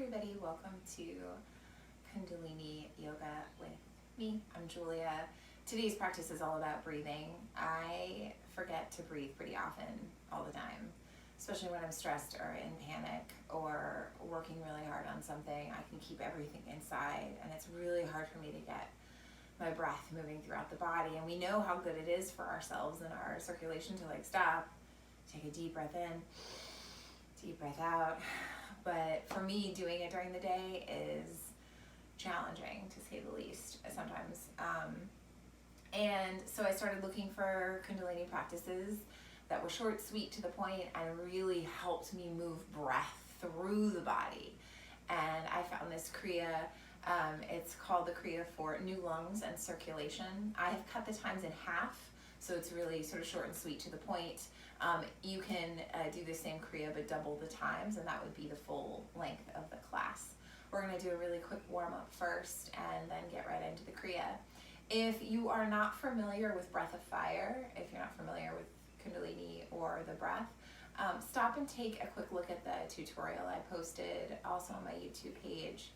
everybody, welcome to Kundalini Yoga with me. I'm Julia. Today's practice is all about breathing. I forget to breathe pretty often, all the time, especially when I'm stressed or in panic or working really hard on something. I can keep everything inside, and it's really hard for me to get my breath moving throughout the body. And we know how good it is for ourselves and our circulation to stop, take a deep breath in, deep breath out. But for me, doing it during the day is challenging, to say the least, sometimes. And so I started looking for Kundalini practices that were short, sweet, to the point, and really helped me move breath through the body. And I found this Kriya. It's called the Kriya for new lungs and circulation. I have cut the times in half, so it's really sort of short and sweet to the point. You can do the same Kriya but double the times, and that would be the full length of the class. We're going to do a really quick warm-up first and then get right into the Kriya. If you are not familiar with Breath of Fire, if you're not familiar with Kundalini or the breath, stop and take a quick look at the tutorial I posted also on my YouTube page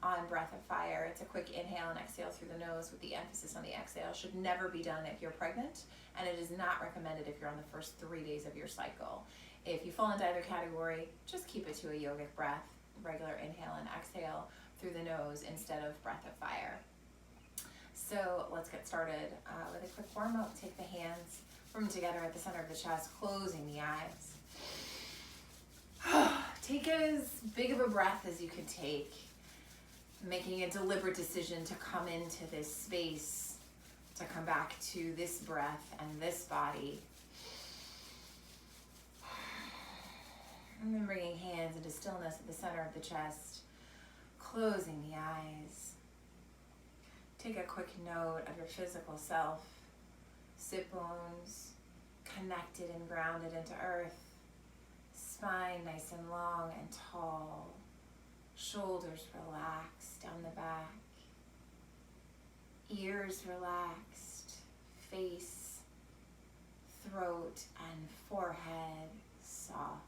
on Breath of Fire. It's a quick inhale and exhale through the nose with the emphasis on the exhale. Should never be done if you're pregnant, and it is not recommended if you're on the first 3 days of your cycle. If you fall into either category, just keep it to a yogic breath, regular inhale and exhale through the nose instead of Breath of Fire. So let's get started with a quick warm up. Take the hands, bring them together at the center of the chest, closing the eyes. Take as big of a breath as you can take, making a deliberate decision to come into this space, to come back to this breath and this body. And then bringing hands into stillness at the center of the chest, closing the eyes. Take a quick note of your physical self. Sit bones connected and grounded into earth. Spine nice and long and tall. Shoulders relaxed down the back. Ears relaxed. Face, throat, and forehead soft.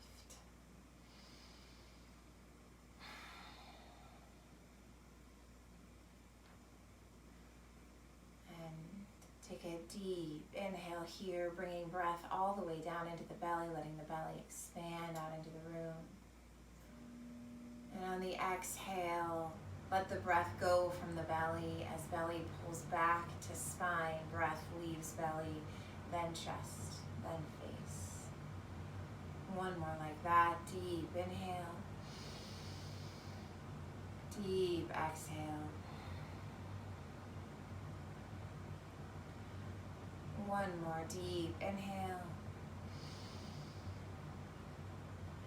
Take a deep inhale here, bringing breath all the way down into the belly, letting the belly expand out into the room. And on the exhale, let the breath go from the belly as belly pulls back to spine. Breath leaves belly, then chest, then face. One more like that. Deep inhale. Deep exhale. One more deep inhale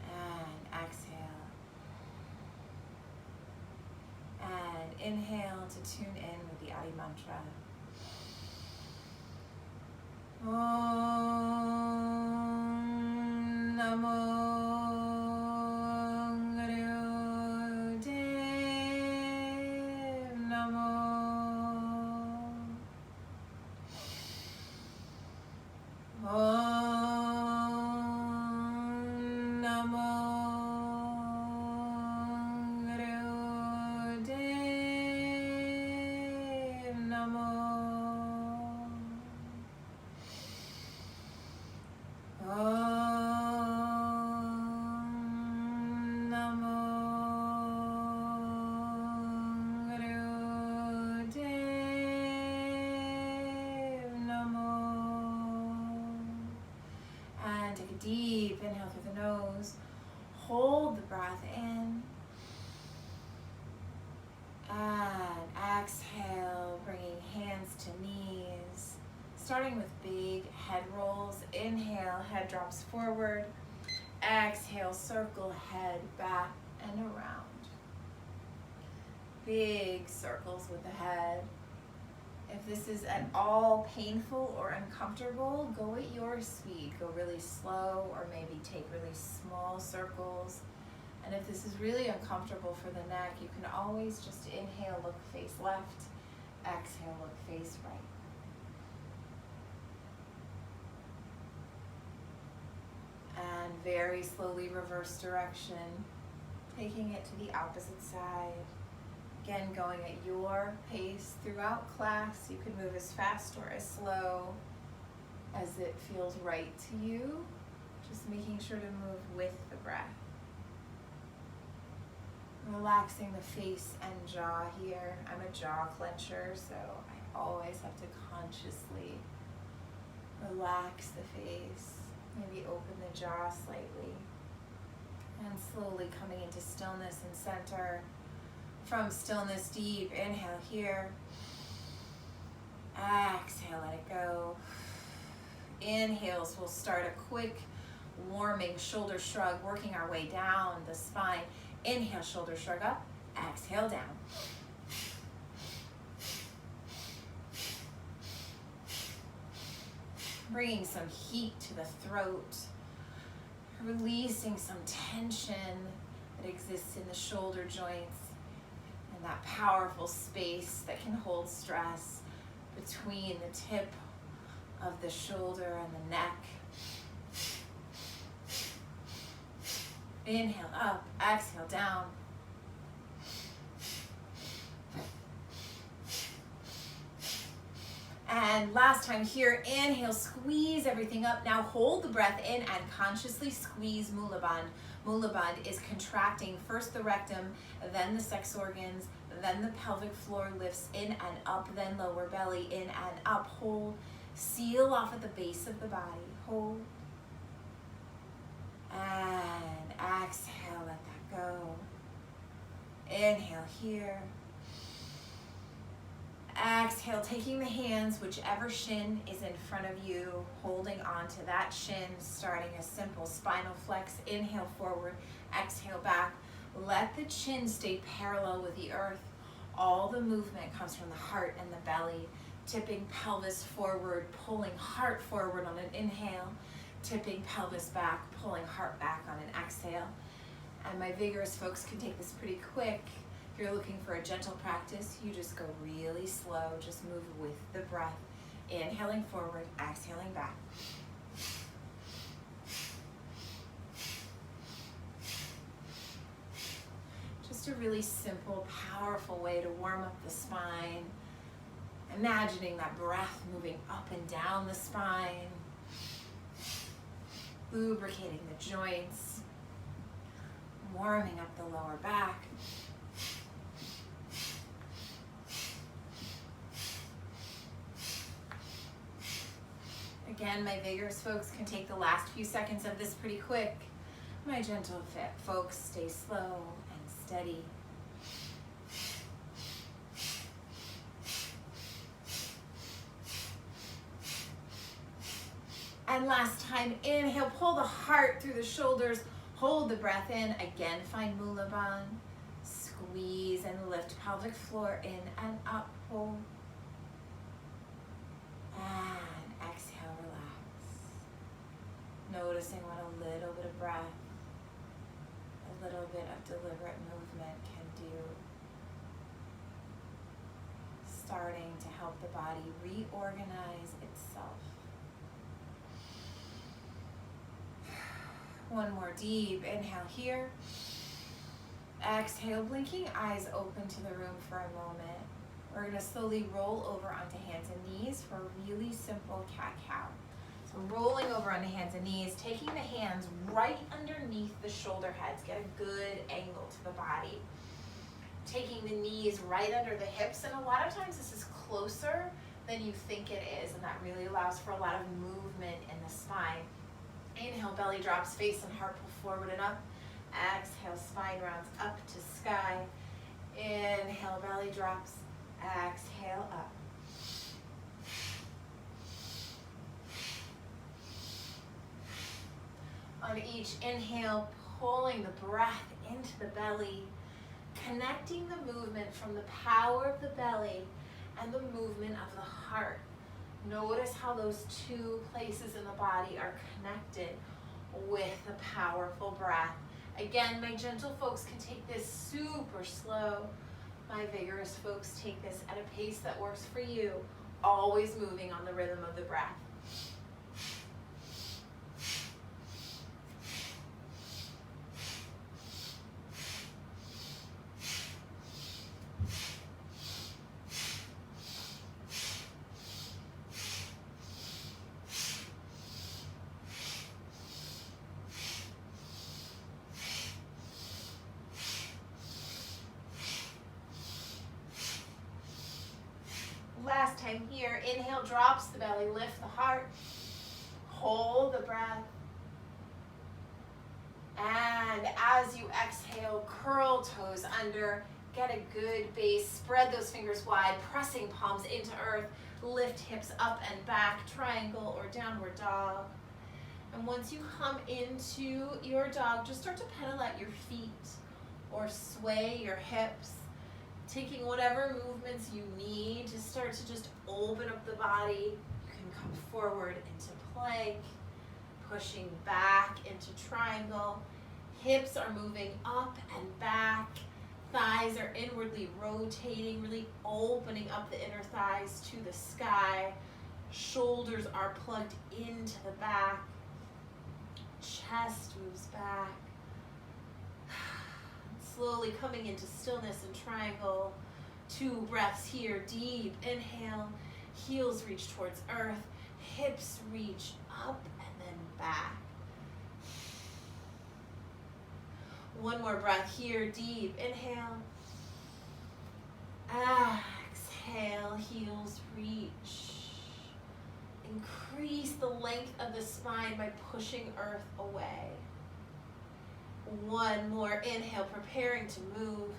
and exhale. And inhale to tune in with the Adi mantra. Om Namo deep inhale through the nose. Hold the breath in. And exhale, bringing hands to knees. Starting with big head rolls. Inhale, head drops forward. Exhale, circle head back and around. Big circles with the head. If this is at all painful or uncomfortable, go at your speed. Go really slow, or maybe take really small circles. And if this is really uncomfortable for the neck, you can always just inhale, look face left. Exhale, look face right. And very slowly reverse direction. Taking it to the opposite side. Again, going at your pace throughout class. You can move as fast or as slow as it feels right to you. Just making sure to move with the breath. Relaxing the face and jaw here. I'm a jaw clencher, so I always have to consciously relax the face. Maybe open the jaw slightly. And slowly coming into stillness and center. From stillness, deep inhale here. Exhale, let it go. Inhales, we'll start a quick warming shoulder shrug, working our way down the spine. Inhale, shoulder shrug up. Exhale, down. Bringing some heat to the throat. Releasing some tension that exists in the shoulder joints and that powerful space that can hold stress between the tip of the shoulder and the neck. Inhale up, exhale down. And last time here, inhale, squeeze everything up. Now hold the breath in and consciously squeeze Mula Bandh. Mula Bandh is contracting first the rectum, then the sex organs, then the pelvic floor lifts in and up, then lower belly in and up. Hold. Seal off at the base of the body. Hold. And exhale, let that go. Inhale here. Exhale, taking the hands, whichever shin is in front of you, holding onto that shin, starting a simple spinal flex. Inhale forward, exhale back. Let the chin stay parallel with the earth. All the movement comes from the heart and the belly. Tipping pelvis forward, pulling heart forward on an inhale. Tipping pelvis back, pulling heart back on an exhale. And my vigorous folks can take this pretty quick. If you're looking for a gentle practice, you just go really slow. Just move with the breath. Inhaling forward, exhaling back. Just a really simple, powerful way to warm up the spine. Imagining that breath moving up and down the spine. Lubricating the joints. Warming up the lower back. Again, my vigorous folks can take the last few seconds of this pretty quick. My gentle fit folks, stay slow and steady. And last time, inhale, pull the heart through the shoulders, hold the breath in. Again, find Mula Bandh. Squeeze and lift pelvic floor in and up, hold. And exhale, relax. Noticing what a little bit of breath, a little bit of deliberate movement can do. Starting to help the body reorganize itself. One more deep inhale here. Exhale, blinking eyes open to the room for a moment. We're going to slowly roll over onto hands and knees for a really simple cat-cow. So rolling over onto hands and knees, taking the hands right underneath the shoulder heads. Get a good angle to the body. Taking the knees right under the hips, and a lot of times this is closer than you think it is, and that really allows for a lot of movement in the spine. Inhale, belly drops, face and heart pull forward and up. Exhale, spine rounds up to sky. Inhale, belly drops. Exhale, up. On each inhale, pulling the breath into the belly, connecting the movement from the power of the belly and the movement of the heart. Notice how those two places in the body are connected with a powerful breath. Again, my gentle folks can take this super slow. My vigorous folks take this at a pace that works for you, always moving on the rhythm of the breath. time here. Inhale, drops the belly, lift the heart. Hold the breath. And as you exhale, curl toes under. Get a good base. Spread those fingers wide, pressing palms into earth. Lift hips up and back, triangle or downward dog. And once you come into your dog, just start to pedal at your feet or sway your hips, taking whatever movements you need to start to just open up the body. You can come forward into plank, pushing back into triangle. Hips are moving up and back. Thighs are inwardly rotating, really opening up the inner thighs to the sky. Shoulders are plugged into the back. Chest moves back. Slowly coming into stillness and triangle. 2 breaths here. Deep inhale. Heels reach towards earth. Hips reach up and then back. 1 more breath here. Deep inhale. Exhale. Heels reach. Increase the length of the spine by pushing earth away. 1 more inhale, preparing to move.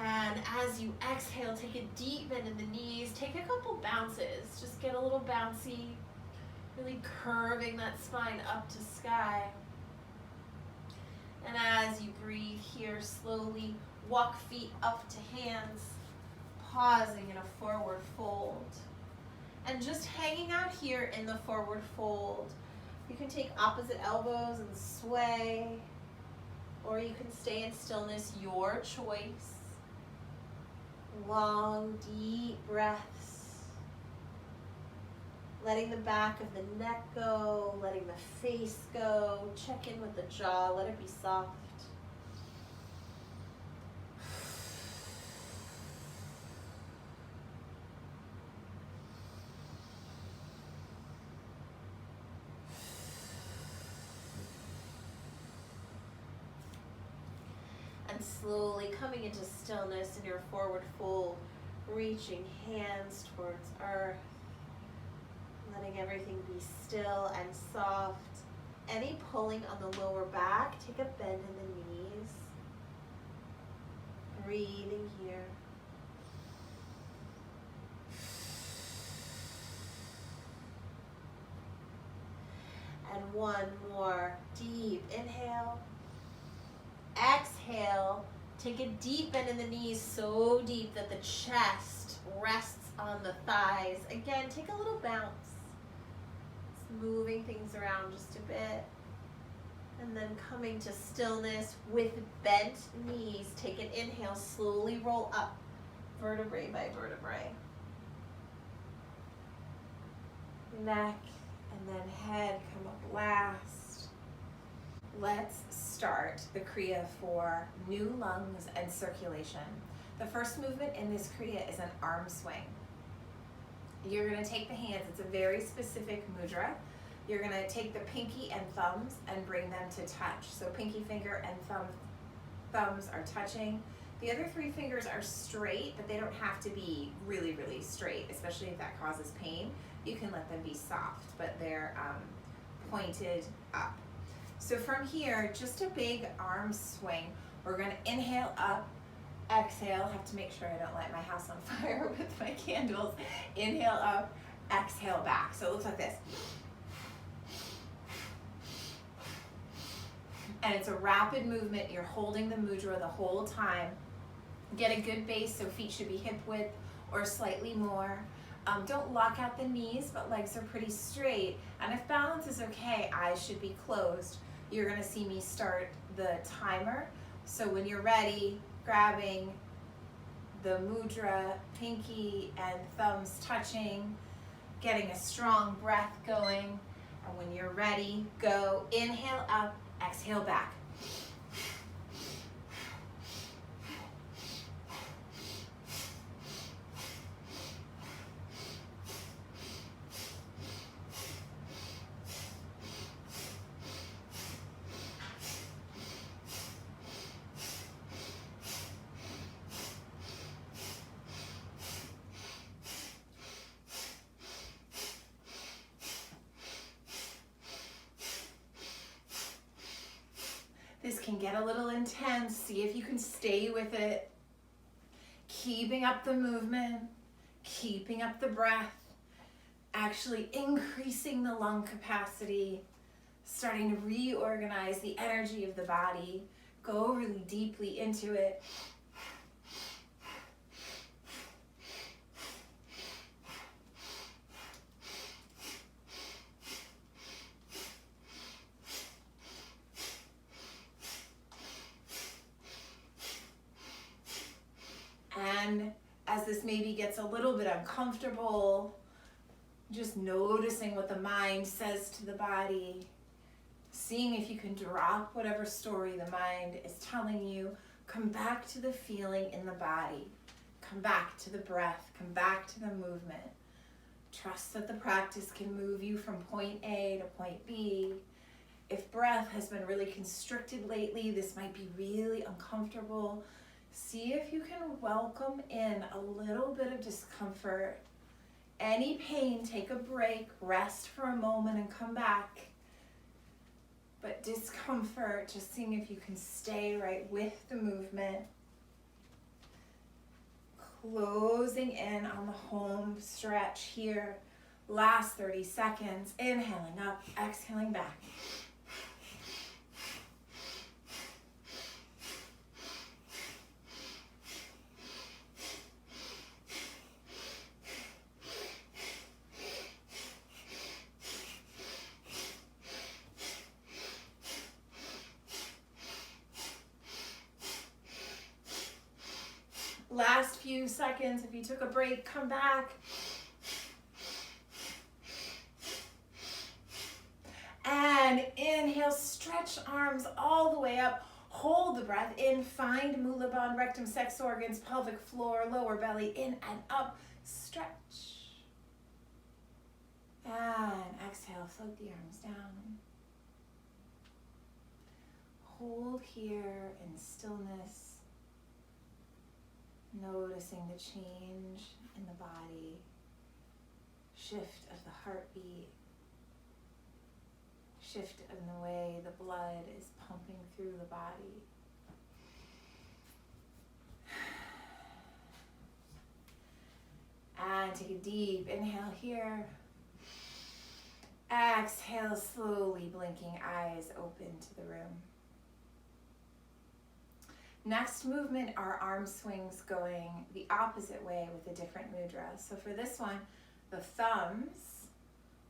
And as you exhale, take a deep bend in the knees. Take a couple bounces. Just get a little bouncy. Really curving that spine up to sky. And as you breathe here, slowly walk feet up to hands, pausing in a forward fold. And just hanging out here in the forward fold. You can take opposite elbows and sway, or you can stay in stillness, your choice. Long, deep breaths. Letting the back of the neck go, letting the face go. Check in with the jaw, let it be soft. And slowly coming into stillness in your forward fold, reaching hands towards earth. Letting everything be still and soft. Any pulling on the lower back, take a bend in the knees. Breathing here. And 1 more deep inhale. Exhale. Take a deep bend in the knees, so deep that the chest rests on the thighs. Again, take a little bounce. Moving things around just a bit. And then coming to stillness with bent knees. Take an inhale, slowly roll up, vertebrae by vertebrae. Neck and then head come up last. Let's start the Kriya for new lungs and circulation. The first movement in this Kriya is an arm swing. You're going to take the hands, it's a very specific mudra. You're going to take the pinky and thumbs and bring them to touch. So pinky finger and thumbs are touching. The other 3 fingers are straight, but they don't have to be really, really straight, especially if that causes pain. You can let them be soft, but they're pointed up. So from here, just a big arm swing. We're going to inhale up. Exhale, have to make sure I don't light my house on fire with my candles. Inhale up, exhale back. So it looks like this. And it's a rapid movement. You're holding the mudra the whole time. Get a good base, so feet should be hip width or slightly more. Don't lock out the knees, but legs are pretty straight. And if balance is okay, eyes should be closed. You're gonna see me start the timer. So when you're ready, grabbing the mudra, pinky and thumbs touching, getting a strong breath going. And when you're ready, go. Inhale up, exhale back. This can get a little intense. See if you can stay with it. Keeping up the movement, keeping up the breath, actually increasing the lung capacity, starting to reorganize the energy of the body. Go really deeply into it. And as this maybe gets a little bit uncomfortable, just noticing what the mind says to the body, seeing if you can drop whatever story the mind is telling you, come back to the feeling in the body, come back to the breath, come back to the movement. Trust that the practice can move you from point A to point B. If breath has been really constricted lately, this might be really uncomfortable. See if you can welcome in a little bit of discomfort. Any pain, take a break, rest for a moment and come back. But discomfort, just seeing if you can stay right with the movement. Closing in on the home stretch here. Last 30 seconds. Inhaling up, exhaling back. Last few seconds, if you took a break, come back. And inhale, stretch arms all the way up. Hold the breath in, find Mula Bandha, rectum, sex organs, pelvic floor, lower belly, in and up, stretch. And exhale, float the arms down. Hold here in stillness. Noticing the change in the body, shift of the heartbeat, shift in the way the blood is pumping through the body. And take a deep inhale here. Exhale, slowly blinking eyes open to the room. Next movement are arm swings going the opposite way with a different mudra. So for this one, the thumbs,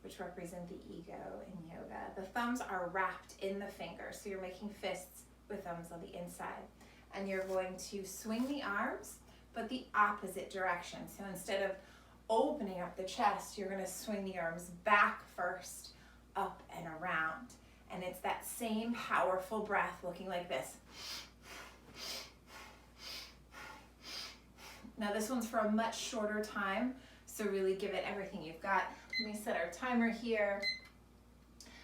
which represent the ego in yoga, the thumbs are wrapped in the fingers. So you're making fists with thumbs on the inside. And you're going to swing the arms, but the opposite direction. So instead of opening up the chest, you're going to swing the arms back first, up and around. And it's that same powerful breath looking like this. Now this one's for a much shorter time, so really give it everything you've got. Let me set our timer here.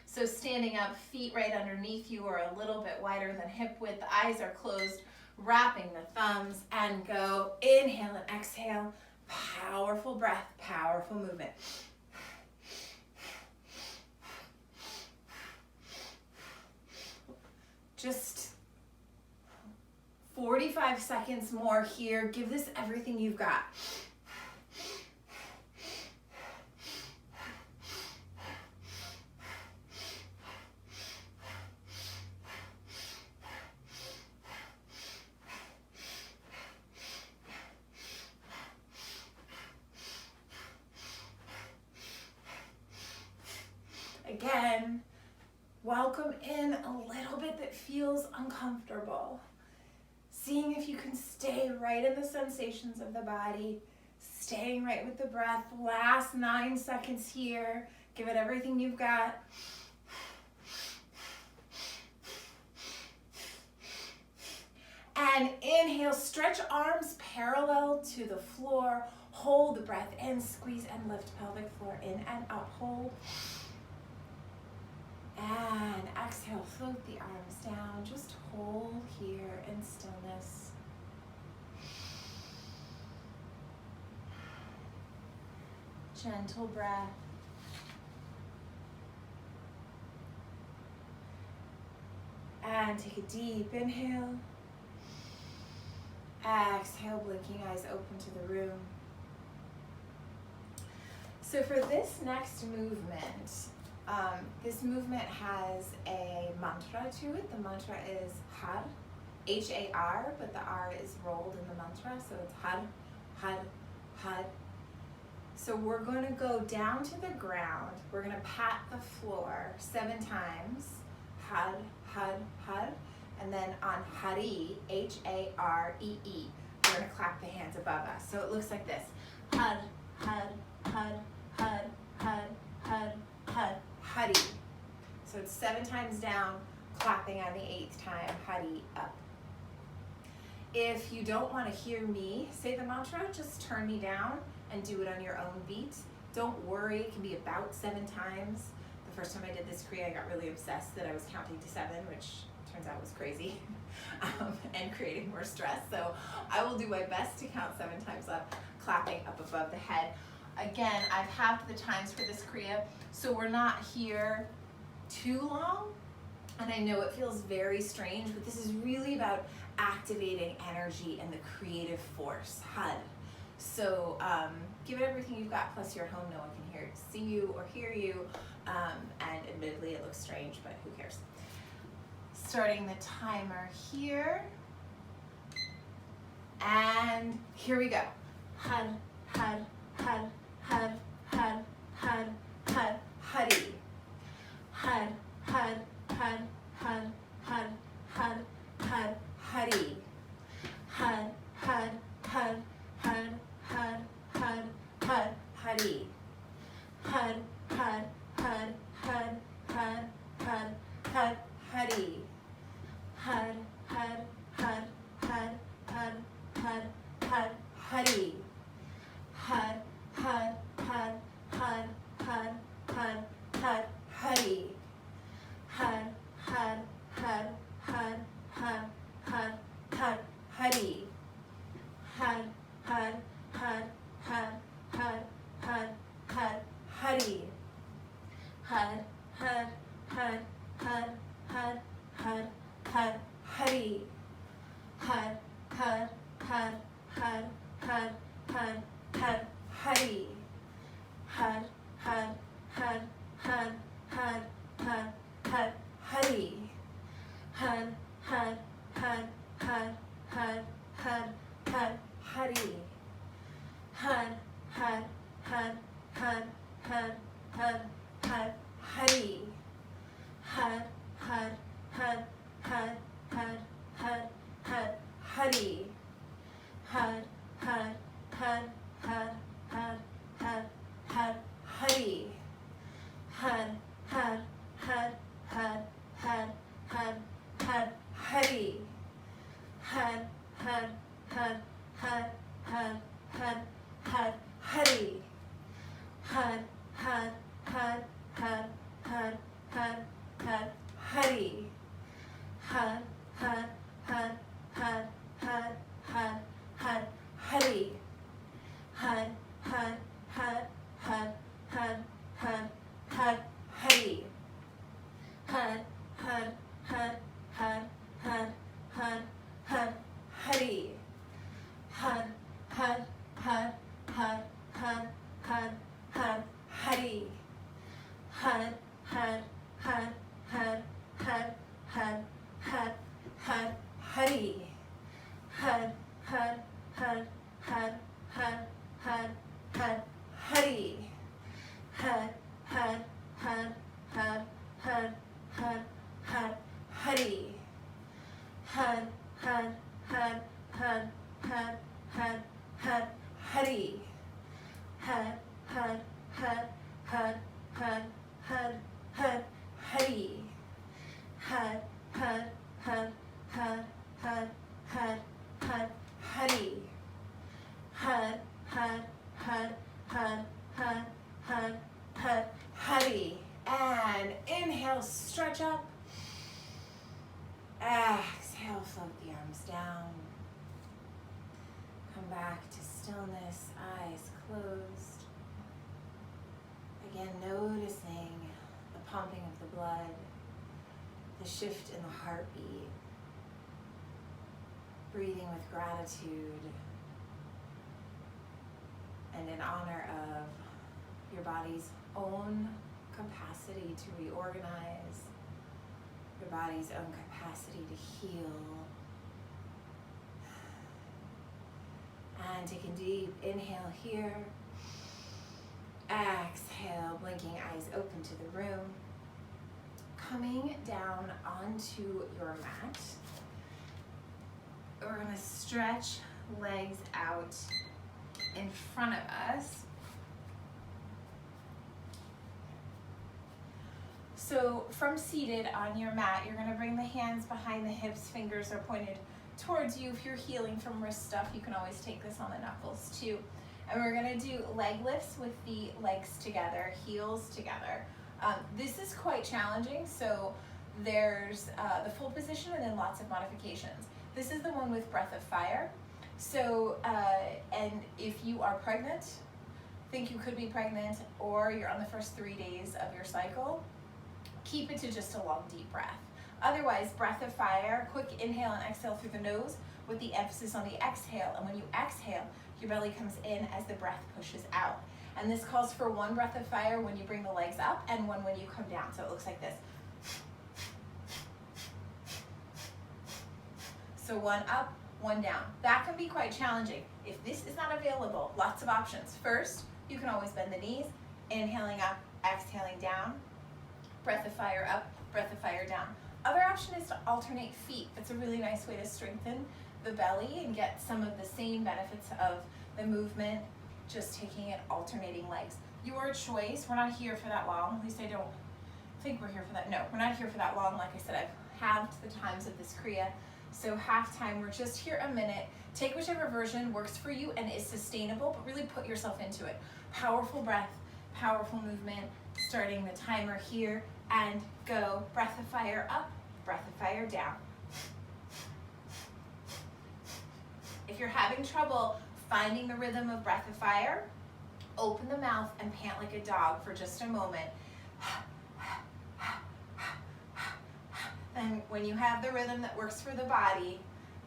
So standing up, feet right underneath you or a little bit wider than hip width, eyes are closed, wrapping the thumbs, and go. Inhale and exhale. Powerful breath, powerful movement. Just 45 seconds more here. Give this everything you've got. Again, welcome in a little bit that feels uncomfortable. Seeing if you can stay right in the sensations of the body, staying right with the breath. Last 9 seconds here. Give it everything you've got. And inhale, stretch arms parallel to the floor. Hold the breath in, squeeze and lift pelvic floor in and up. Hold. And exhale, float the arms down. Just hold here in stillness. Gentle breath. And take a deep inhale. Exhale, blinking eyes open to the room. So for this next movement, this movement has a mantra to it. The mantra is Har, H-A-R, but the R is rolled in the mantra, so it's Har, Har, Har. So we're going to go down to the ground. We're going to pat the floor 7 times. Har, Har, Har. And then on Hari, H-A-R-E-E, we're going to clap the hands above us. So it looks like this. Har, Har, Har, Har, Har, Har, Har, Hari. So it's 7 times down, clapping on the 8th time, Hari up. If you don't want to hear me say the mantra, just turn me down and do it on your own beat. Don't worry, it can be about 7 times. The first time I did this Kriya, I got really obsessed that I was counting to 7, which turns out was crazy, and creating more stress. So I will do my best to count 7 times up, clapping up above the head. Again, I've halved the times for this Kriya, so we're not here too long. And I know it feels very strange, but this is really about activating energy and the creative force, Had. So give it everything you've got, plus you're at home, no one can see you or hear you, and admittedly it looks strange, but who cares. Starting the timer here, and here we go. Had, had, had, had, had, had, had, Hari. Had, had, had, had, had, had, had, Hari. Had, had, had, had, had, had, had, Hari. Had, had, had, had, had, had, had, Hari. Had, had, had, had, had, had, had, Hari. Had, had, had, had, had, had, had, Hari. Had, had, had, had, had, had, had, Hari. Had, had, had, had, had, had, had, Hari. Had, had, had, had, had, had, had, Hari. Had, had, had, had, had, had, had, Hari. Had, had, had, had, had, had, had, Hari. Had, had, had, had, had, had, had, Hari. Had, had, had, had, had, had, had, Hari. Had, had, had, had, had, had, had, Hari. Had, had, had, had, had, had, had, Hari. Had, had, had, had, had, had, had, Hari. Had, had, had, had, had, had, had, Hari. Had, had, had, had, had, had, had, Hari. Had, had, had, had, had, had, had, Hari. Had, had, had, had, had, had, had, Hari. Had, had, had, had, had, had, had, Hari. Had, had, had, had, had, had, had, Hari. Had, had, had, had, had, had, had, had, Hari. Had, had, had, had, had, had, had, Hari. Had, had, had, had, had, had, had, Hari. Had, had, had, had, had, had, had, Hari. Had, had, had, had, had, had, had, Hari. Had, had, had, had, had, had, had, Hari. Had, had, had, had, had, had, had, Hari. And inhale, stretch up. Exhale, float the arms down. Come back to stillness, eyes closed. Again, noticing the pumping of the blood, the shift in the heartbeat, breathing with gratitude and in honor of your body's own capacity to reorganize, your body's own capacity to heal. And take a deep inhale here. Exhale, blinking eyes open to the room. Coming down onto your mat. We're gonna stretch legs out in front of us. So from seated on your mat, you're gonna bring the hands behind the hips, fingers are pointed towards you. If you're healing from wrist stuff, you can always take this on the knuckles too. And we're gonna do leg lifts with the legs together, heels together. This is quite challenging, so there's the full position and then lots of modifications. This is the one with breath of fire. So, and if you are pregnant, think you could be pregnant, or you're on the first 3 days of your cycle, keep it to just a long, deep breath. Otherwise, breath of fire, quick inhale and exhale through the nose with the emphasis on the exhale. And when you exhale, your belly comes in as the breath pushes out. And this calls for one breath of fire when you bring the legs up and one when you come down. So it looks like this. So one up, one down. That can be quite challenging. If this is not available, lots of options. First, you can always bend the knees, inhaling up, exhaling down. Breath of fire up, breath of fire down. Other option is to alternate feet. It's a really nice way to strengthen the belly and get some of the same benefits of the movement, just taking it, alternating legs. Your choice. We're not here for that long. At least I don't think we're here for that. No, we're not here for that long. Like I said, I've halved the times of this Kriya. So half time, we're just here a minute. Take whichever version works for you and is sustainable, but really put yourself into it. Powerful breath, powerful movement, starting the timer here and go. Breath of fire up, breath of fire down. If you're having trouble finding the rhythm of breath of fire, open the mouth and pant like a dog for just a moment. And when you have the rhythm that works for the body,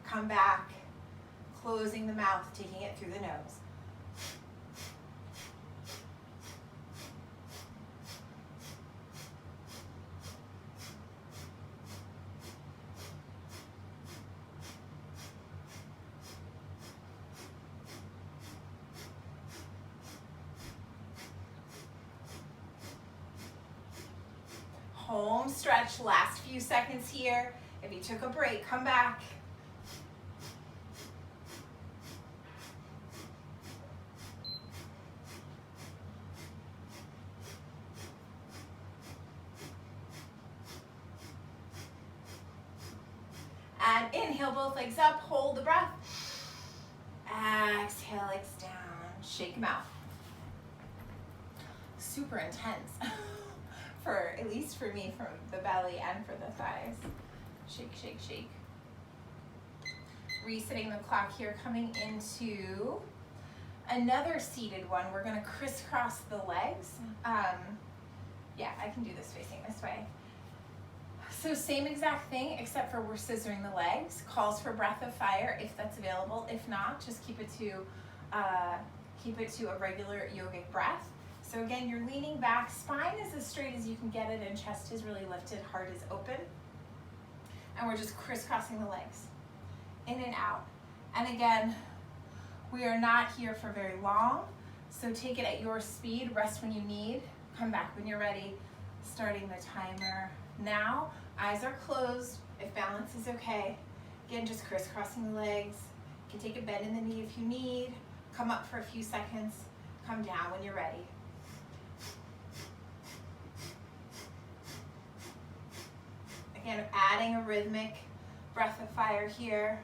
come back, closing the mouth, taking it through the nose. Home stretch, last few seconds here. If you took a break, come back. And inhale, both legs up, hold the breath. Exhale, legs down, shake them out. Super intense. For, at least for me, from the belly and for the thighs. Shake, shake, shake. Resetting the clock here, coming into another seated one. We're gonna crisscross the legs. Yeah, I can do this facing this way. So same exact thing, except for we're scissoring the legs. Calls for breath of fire if that's available. If not, just keep it to a regular yogic breath. So again, you're leaning back, spine is as straight as you can get it, and chest is really lifted, heart is open. And we're just crisscrossing the legs, in and out. And again, we are not here for very long, so take it at your speed, rest when you need, come back when you're ready. Starting the timer now. Eyes are closed, if balance is okay. Again, just crisscrossing the legs. You can take a bend in the knee if you need, come up for a few seconds, come down when you're ready. Again, adding a rhythmic breath of fire here.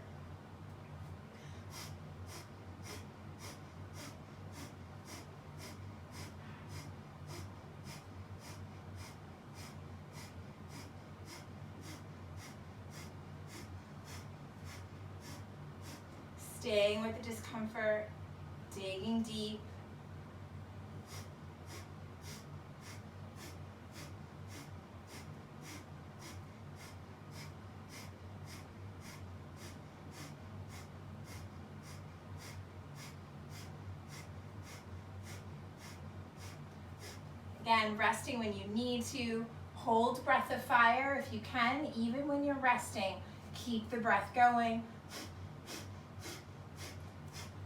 Staying with the discomfort, digging deep. Again, resting when you need to. Hold breath of fire if you can, even when you're resting. Keep the breath going.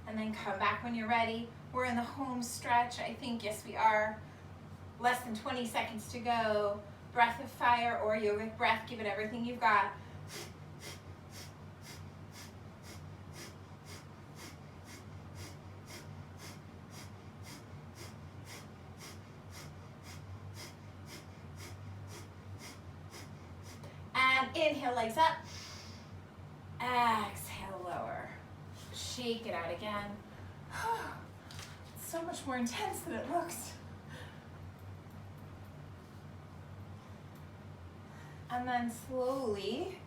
And then come back when you're ready. We're in the home stretch. I think, yes, we are. Less than 20 seconds to go. Breath of fire or yogic breath. Give it everything you've got. And inhale, legs up. Exhale, lower. Shake it out again. It's so much more intense than it looks. And then slowly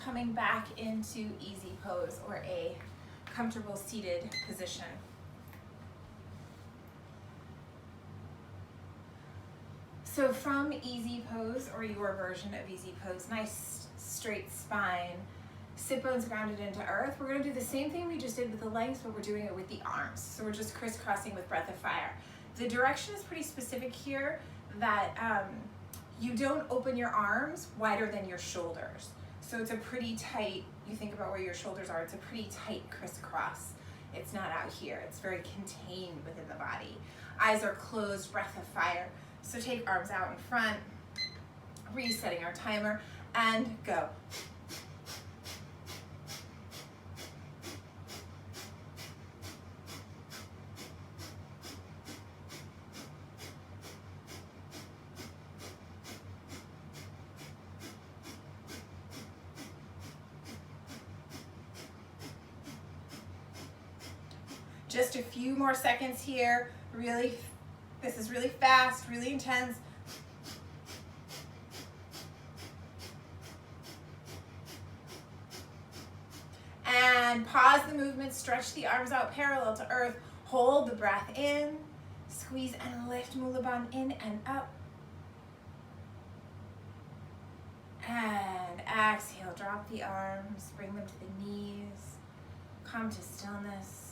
coming back into easy pose or a comfortable seated position. So from easy pose or your version of easy pose, nice straight spine, sit bones grounded into earth. We're gonna do the same thing we just did with the legs, but we're doing it with the arms. So we're just crisscrossing with breath of fire. The direction is pretty specific here that you don't open your arms wider than your shoulders. So it's a pretty tight, you think about where your shoulders are, it's a pretty tight crisscross. It's not out here, it's very contained within the body. Eyes are closed, breath of fire. So take arms out in front, resetting our timer, and go. Just a few more seconds here. Really, this is really fast, really intense. And pause the movement, stretch the arms out parallel to earth. Hold the breath in, squeeze and lift Mula Bandha in and up. And exhale, drop the arms, bring them to the knees. Come to stillness.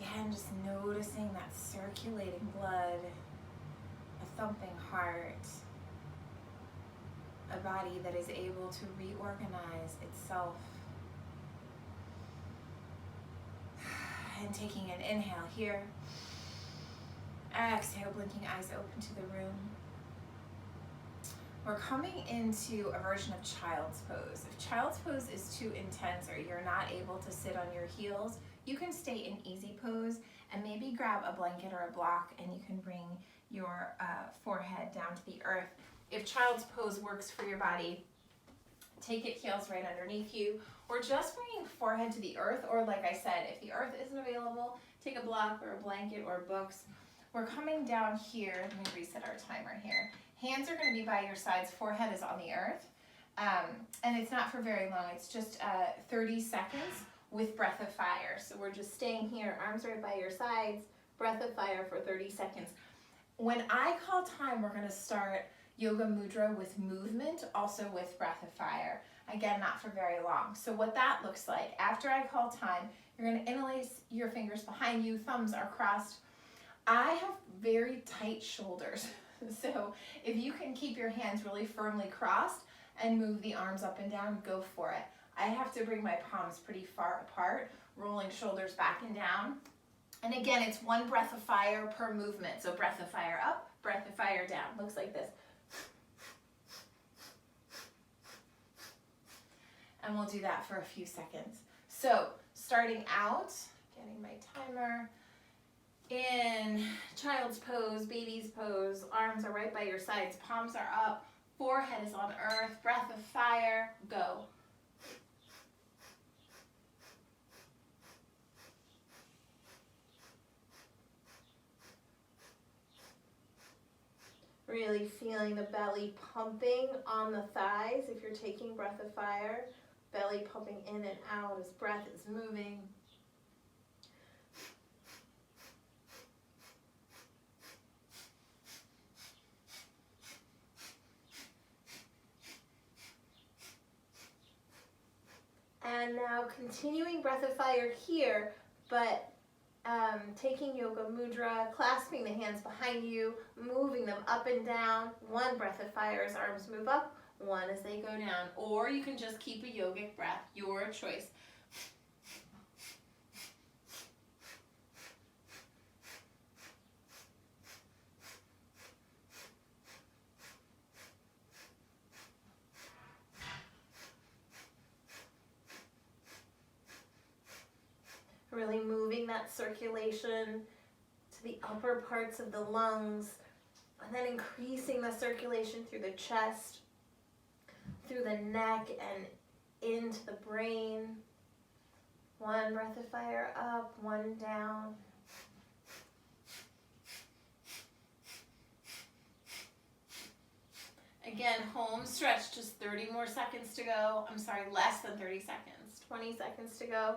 Again, just noticing that circulating blood, a thumping heart, a body that is able to reorganize itself. And taking an inhale here. Exhale, blinking eyes open to the room. We're coming into a version of child's pose. If child's pose is too intense or you're not able to sit on your heels, you can stay in easy pose and maybe grab a blanket or a block and you can bring your forehead down to the earth. If child's pose works for your body, take it heels right underneath you, or just bringing forehead to the earth, or like I said, if the earth isn't available, take a block or a blanket or books. We're coming down here. Let me reset our timer here. Hands are going to be by your sides, forehead is on the earth, and it's not for very long, it's just 30 seconds with breath of fire. So we're just staying here, arms right by your sides, breath of fire for 30 seconds. When I call time, we're going to start yoga mudra with movement, also with breath of fire. Again, not for very long. So what that looks like, after I call time, you're going to interlace your fingers behind you, thumbs are crossed. I have very tight shoulders, so if you can keep your hands really firmly crossed and move the arms up and down, go for it. I have to bring my palms pretty far apart, rolling shoulders back and down. And again, it's one breath of fire per movement. So breath of fire up, breath of fire down. Looks like this. And we'll do that for a few seconds. So starting out, getting my timer, in child's pose, baby's pose, arms are right by your sides, palms are up, forehead is on earth, breath of fire, go. Really feeling the belly pumping on the thighs if you're taking breath of fire. Belly pumping in and out as breath is moving. And now continuing breath of fire here, but taking yoga mudra, clasping the hands behind you, moving them up and down. One breath of fire as arms move up, one as they go down. Or you can just keep a yogic breath, your choice. Really moving that circulation to the upper parts of the lungs, and then increasing the circulation through the chest, through the neck, and into the brain. One breath of fire up, one down. Again, home stretch, just 30 more seconds to go. I'm sorry, less than 30 seconds, 20 seconds to go.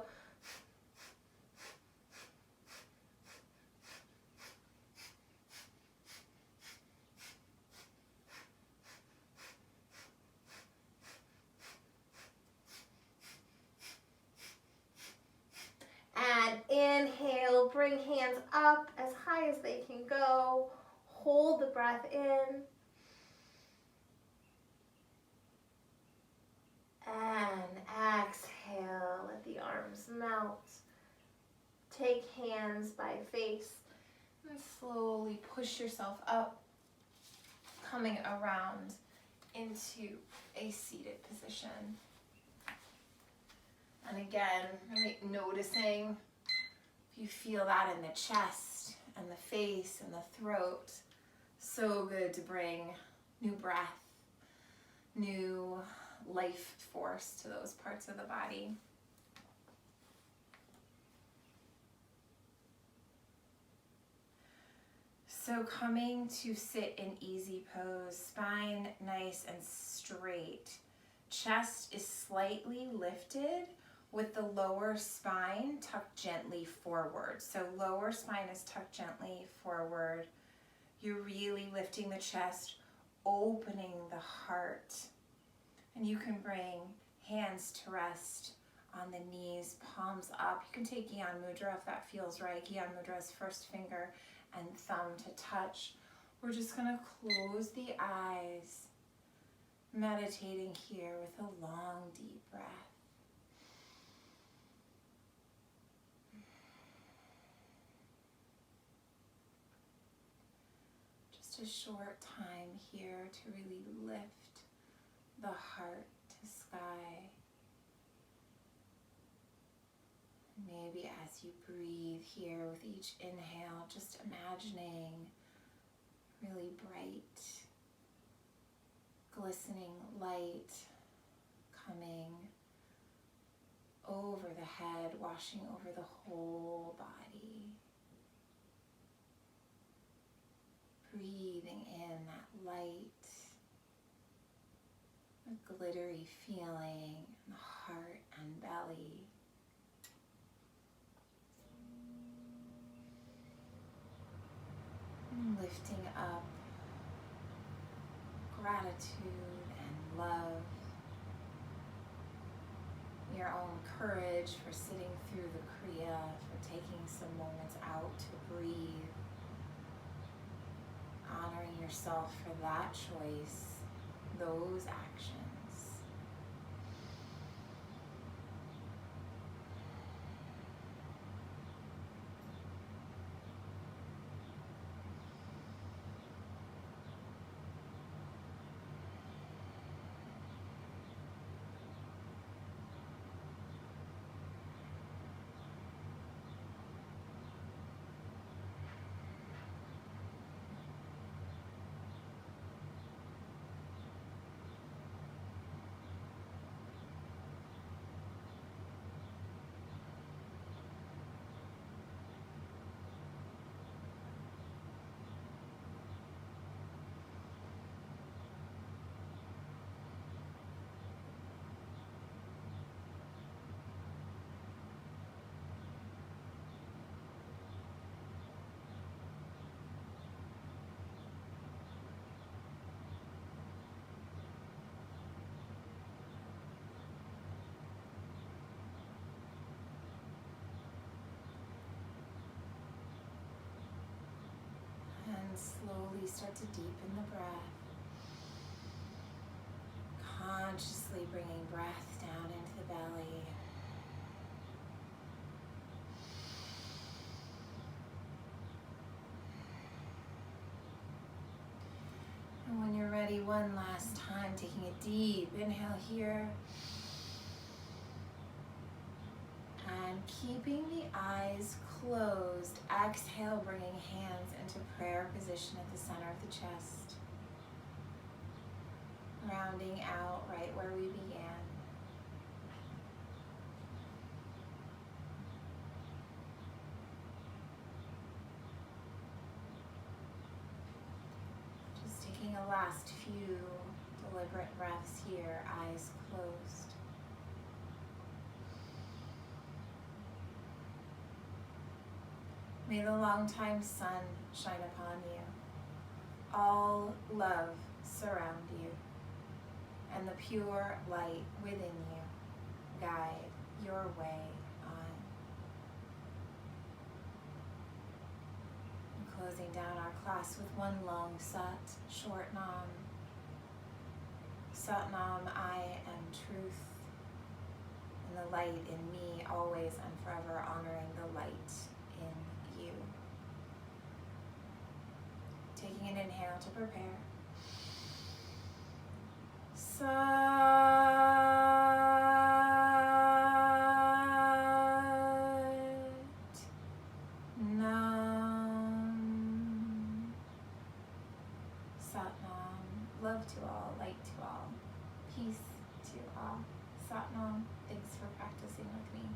And inhale, bring hands up as high as they can go. Hold the breath in. And exhale, let the arms melt. Take hands by face and slowly push yourself up, coming around into a seated position. And again, really noticing if you feel that in the chest and the face and the throat. So good to bring new breath, new life force to those parts of the body. So coming to sit in easy pose, spine nice and straight. Chest is slightly lifted with the lower spine tucked gently forward. So lower spine is tucked gently forward. You're really lifting the chest, opening the heart. And you can bring hands to rest on the knees, palms up. You can take Gyan Mudra if that feels right. Gyan Mudra is first finger and thumb to touch. We're just gonna close the eyes, meditating here with a long, deep breath. Just a short time here to really lift the heart to sky. Maybe as you breathe here with each inhale, just imagining really bright, glistening light coming over the head, washing over the whole body. Breathing in that light, a glittery feeling in the heart and belly. And lifting up gratitude and love, your own courage for sitting through the Kriya, for taking some moments out to breathe, honoring yourself for that choice, those actions. slowly start to deepen the breath. Consciously bringing breath down into the belly. And when you're ready, one last time, taking a deep inhale here. And keeping the eyes closed, exhale, bringing hands into prayer position at the center of the chest. Rounding out right where we began. Just taking a last few deliberate breaths here, eyes closed. May the longtime sun shine upon you. All love surround you, and the pure light within you guide your way on. And closing down our class with one long Sat, short Nam. Sat Nam, I am truth, and the light in me, always and forever honoring the light in you. Taking an inhale to prepare. Sat Nam. Sat Nam. Love to all, light to all, peace to all. Sat Nam. Thanks for practicing with me.